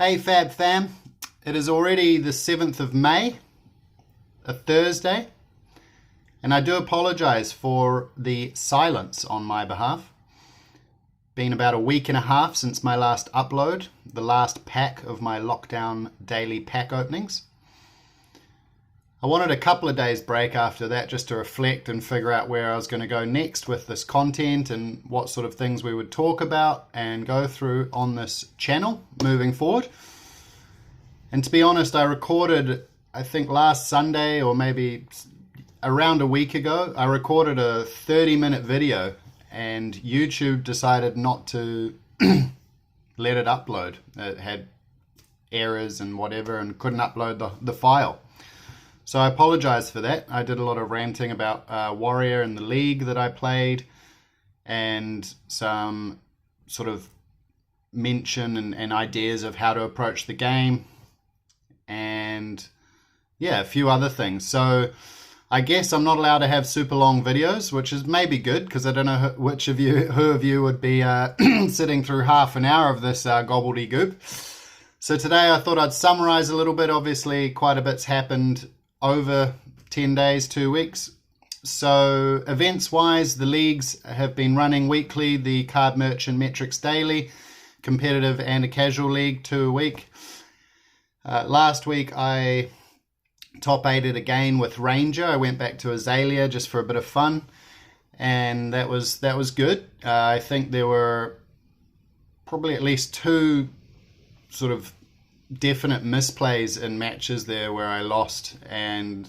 Hey Fab Fam, it is already the 7th of May, a Thursday, and I do apologise for the silence on my behalf. Been about a week and a half since my last upload, the last pack of my lockdown daily pack openings. I wanted a couple of days break after that just to reflect and figure out where I was going to go next with this content and what sort of things we would talk about and go through on this channel moving forward. And to be honest, I recorded, I think last Sunday or maybe around a week ago, I recorded a 30-minute video and YouTube decided not to let it upload. It had errors and whatever and couldn't upload the file. So I apologize for that. I did a lot of ranting about Warrior and the league that I played and some sort of mention and ideas of how to approach the game and yeah, a few other things. So I guess I'm not allowed to have super long videos, which is maybe good because I don't know who of you would be sitting through half an hour of this gobbledygook. So today I thought I'd summarize a little bit. Obviously quite a bit's happened over 10 days, 2 weeks. So events wise, the leagues have been running weekly, the Card Merchant Metrics Daily, competitive and a casual league, 2 a week. Last week I top 8'd again with Ranger. I went back to Azalea just for a bit of fun and that was good. I think there were probably at least 2 sort of definite misplays in matches there where I lost, and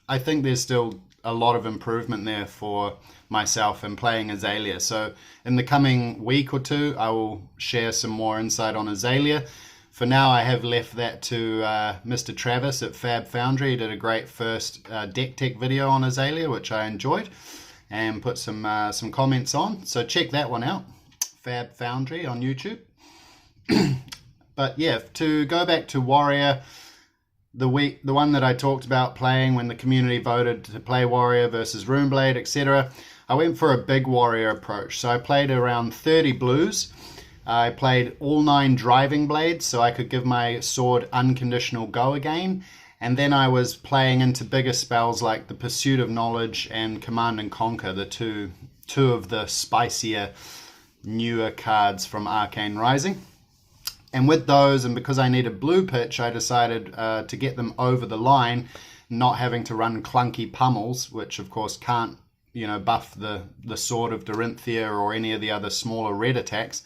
I think there's still a lot of improvement there for myself in playing Azalea. So in the coming week or 2 I will share some more insight on Azalea. For now I have left that to Mr. Travis at Fab Foundry. He did a great first deck tech video on Azalea which I enjoyed and put some comments on, so check that one out, Fab Foundry on YouTube. But yeah, to go back to Warrior, the one that I talked about playing when the community voted to play Warrior versus Runeblade, etc. I went for a big Warrior approach. So I played around 30 blues. I played all 9 driving blades so I could give my sword unconditional go again. And then I was playing into bigger spells like the Pursuit of Knowledge and Command and Conquer, the two of the spicier, newer cards from Arcane Rising. And with those, and because I needed blue pitch, I decided to get them over the line, not having to run clunky pummels, which of course can't, buff the Sword of Dorinthia or any of the other smaller red attacks.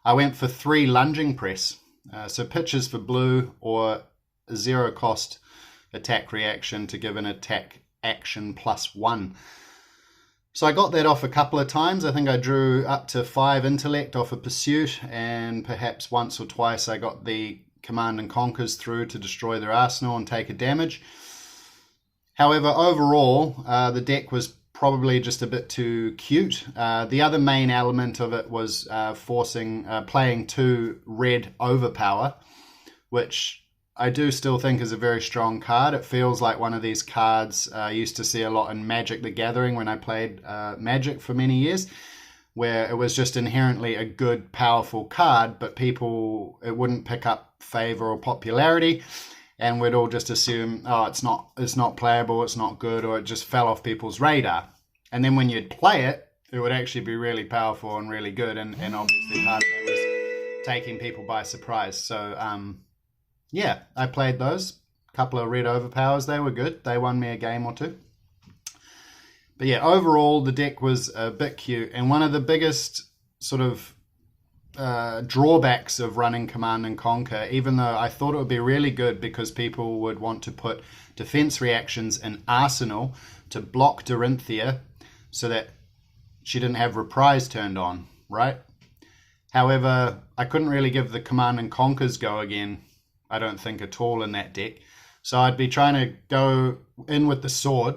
I went for 3 lunging press, so pitches for blue or 0 cost attack reaction to give an attack action +1. So I got that off a couple of times. I think I drew up to 5 intellect off a pursuit, and perhaps once or twice I got the Command and Conquers through to destroy their arsenal and take a damage. However, overall, the deck was probably just a bit too cute. The other main element of it was playing 2 red overpower, which I do still think is a very strong card. It feels like one of these cards I used to see a lot in Magic the Gathering when I played Magic for many years, where it was just inherently a good, powerful card, but it wouldn't pick up favor or popularity, and we'd all just assume, oh, it's not playable, it's not good, or it just fell off people's radar. And then when you'd play it, it would actually be really powerful and really good, and obviously part of that was taking people by surprise. So, yeah, I played those. Couple of red overpowers, they were good. They won me a game or 2. But yeah, overall, the deck was a bit cute. And one of the biggest sort of drawbacks of running Command and Conquer, even though I thought it would be really good because people would want to put defense reactions in Arsenal to block Dorinthia so that she didn't have Reprise turned on, right? However, I couldn't really give the Command and Conquers go again, I don't think at all in that deck. So I'd be trying to go in with the sword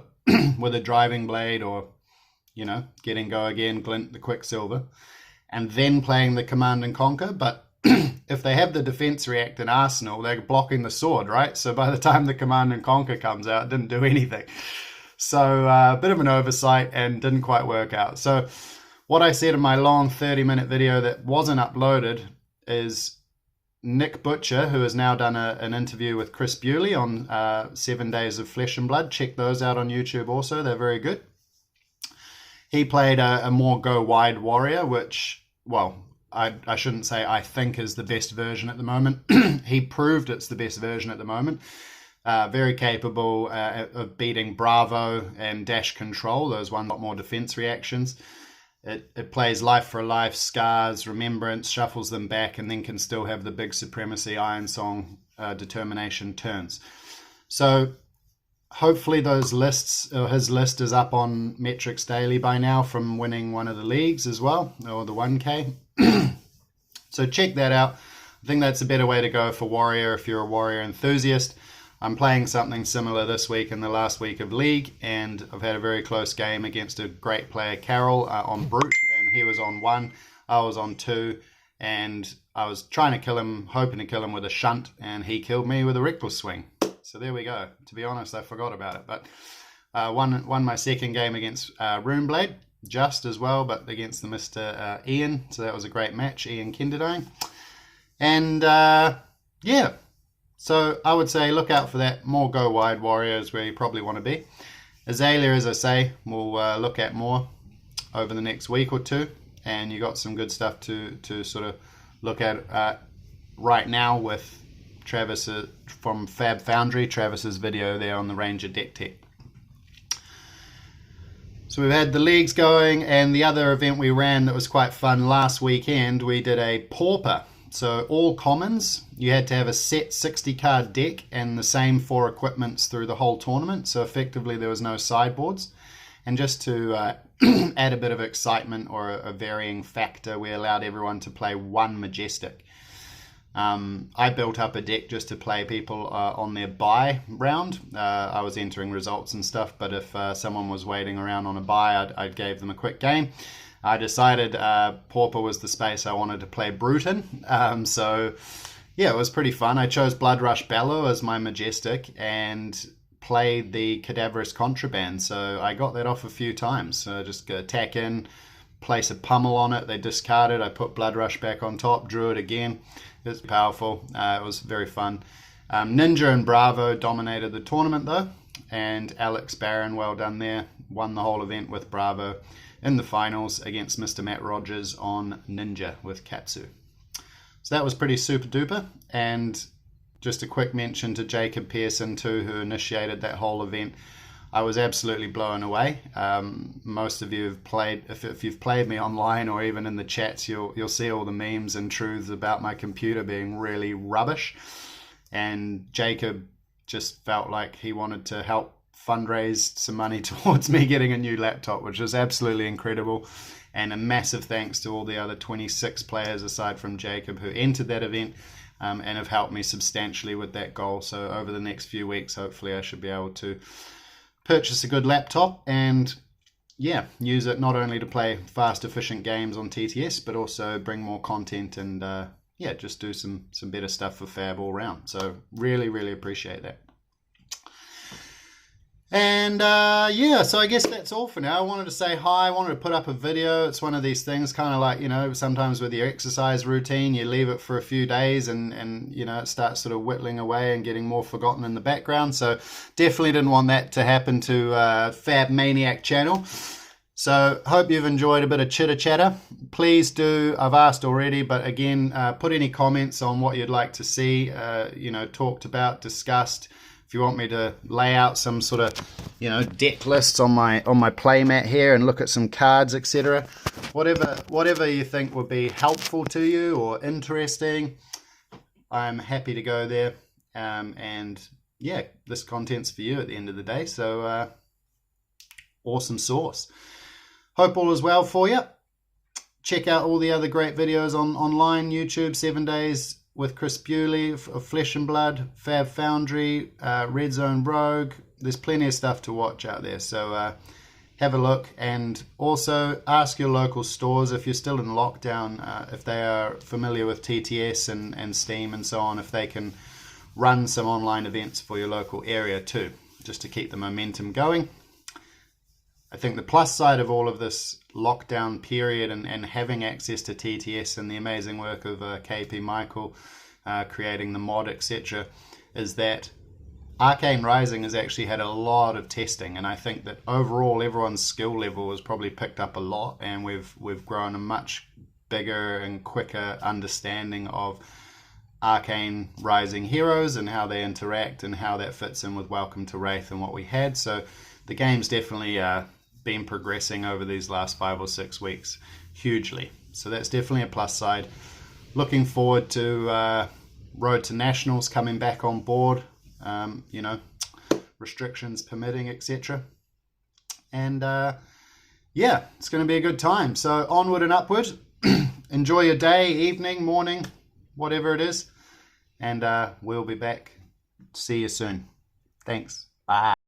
with a driving blade or, getting go again, Glint the Quicksilver, and then playing the Command and Conquer. But if they have the defense react in Arsenal, they're blocking the sword, right? So by the time the Command and Conquer comes out, it didn't do anything. So a bit of an oversight and didn't quite work out. So what I said in my long 30-minute video that wasn't uploaded is Nick Butcher, who has now done an interview with Chris Bewley on 7 Days of Flesh and Blood. Check those out on YouTube also. They're very good. He played a more go-wide warrior, which, well, I shouldn't say I think is the best version at the moment. He proved it's the best version at the moment. Very capable of beating Bravo and Dash Control. Those one lot more defense reactions. It plays Life for a Life, Scars, Remembrance, shuffles them back, and then can still have the big Supremacy, Iron Song, Determination turns. So hopefully those lists, or his list is up on Metrics Daily by now from winning one of the leagues as well, or the 1K. So check that out. I think that's a better way to go for Warrior if you're a Warrior enthusiast. I'm playing something similar this week in the last week of League, and I've had a very close game against a great player, Carol, on Brute, and he was on 1, I was on 2, and I was trying to kill him, hoping to kill him with a shunt, and he killed me with a reckless swing. So there we go. To be honest, I forgot about it, but won my second game against Runeblade, just as well, but against the Mr. Ian, so that was a great match, Ian Kenderdine. And yeah. So I would say look out for that. More go wide warriors where you probably want to be. Azalea, as I say, we'll look at more over the next week or two. And you got some good stuff to sort of look at right now with Travis from Fab Foundry, Travis's video there on the Ranger deck tech. So we've had the leagues going, and the other event we ran that was quite fun last weekend, we did a Pauper. So all commons, you had to have a set 60 card deck and the same 4 equipments through the whole tournament. So effectively there was no sideboards. And just to add a bit of excitement or a varying factor, we allowed everyone to play 1 Majestic. I built up a deck just to play people on their buy round. I was entering results and stuff, but if someone was waiting around on a buy, I gave them a quick game. I decided Pauper was the space I wanted to play Brute in. So yeah, it was pretty fun. I chose Bloodrush Bellow as my Majestic and played the Cadaverous Contraband. So I got that off a few times. So just attack in, place a pummel on it. They discarded. I put Bloodrush back on top, drew it again. It was powerful. It was very fun. Ninja and Bravo dominated the tournament though. And Alex Barron, well done there, won the whole event with Bravo in the finals against Mr. Matt Rogers on Ninja with Katsu. So that was pretty super duper. And just a quick mention to Jacob Pearson too, who initiated that whole event. I was absolutely blown away. Most of you have played, if you've played me online or even in the chats, you'll see all the memes and truths about my computer being really rubbish. And Jacob just felt like he wanted to help fundraise some money towards me getting a new laptop, which was absolutely incredible. And a massive thanks to all the other 26 players aside from Jacob who entered that event and have helped me substantially with that goal. So over the next few weeks, hopefully I should be able to purchase a good laptop and yeah, use it not only to play fast, efficient games on TTS, but also bring more content and yeah, just do some better stuff for Fab all round. So really, really appreciate that. And yeah, so I guess that's all for now. I wanted to say hi. I wanted to put up a video. It's one of these things, kind of like, you know, sometimes with your exercise routine, you leave it for a few days and you know, it starts sort of whittling away and getting more forgotten in the background. So definitely didn't want that to happen to Fab Maniac channel. So hope you've enjoyed a bit of chitter chatter. Please do, I've asked already, but again, put any comments on what you'd like to see, you know, talked about, discussed. If you want me to lay out some sort of, you know, deck lists on my playmat here and look at some cards, etc. Whatever you think would be helpful to you or interesting, I'm happy to go there. And yeah, this content's for you at the end of the day. So awesome sauce. Hope all is well for you. Check out all the other great videos online, YouTube, 7 Days with Chris Bewley of Flesh and Blood, Fab Foundry, Red Zone Rogue. There's plenty of stuff to watch out there. So have a look, and also ask your local stores if you're still in lockdown, if they are familiar with TTS and Steam and so on, if they can run some online events for your local area too, just to keep the momentum going. I think the plus side of all of this lockdown period and having access to TTS and the amazing work of KP Michael creating the mod, etc., is that Arcane Rising has actually had a lot of testing, and I think that overall everyone's skill level has probably picked up a lot, and we've grown a much bigger and quicker understanding of Arcane Rising heroes and how they interact and how that fits in with Welcome to Wraith and what we had. So the game's definitely been progressing over these last 5 or 6 weeks hugely. So that's definitely a plus side. Looking forward to Road to Nationals coming back on board, restrictions permitting, etc. And yeah, it's going to be a good time. So onward and upward. Enjoy your day, evening, morning, whatever it is. And we'll be back. See you soon. Thanks. Bye.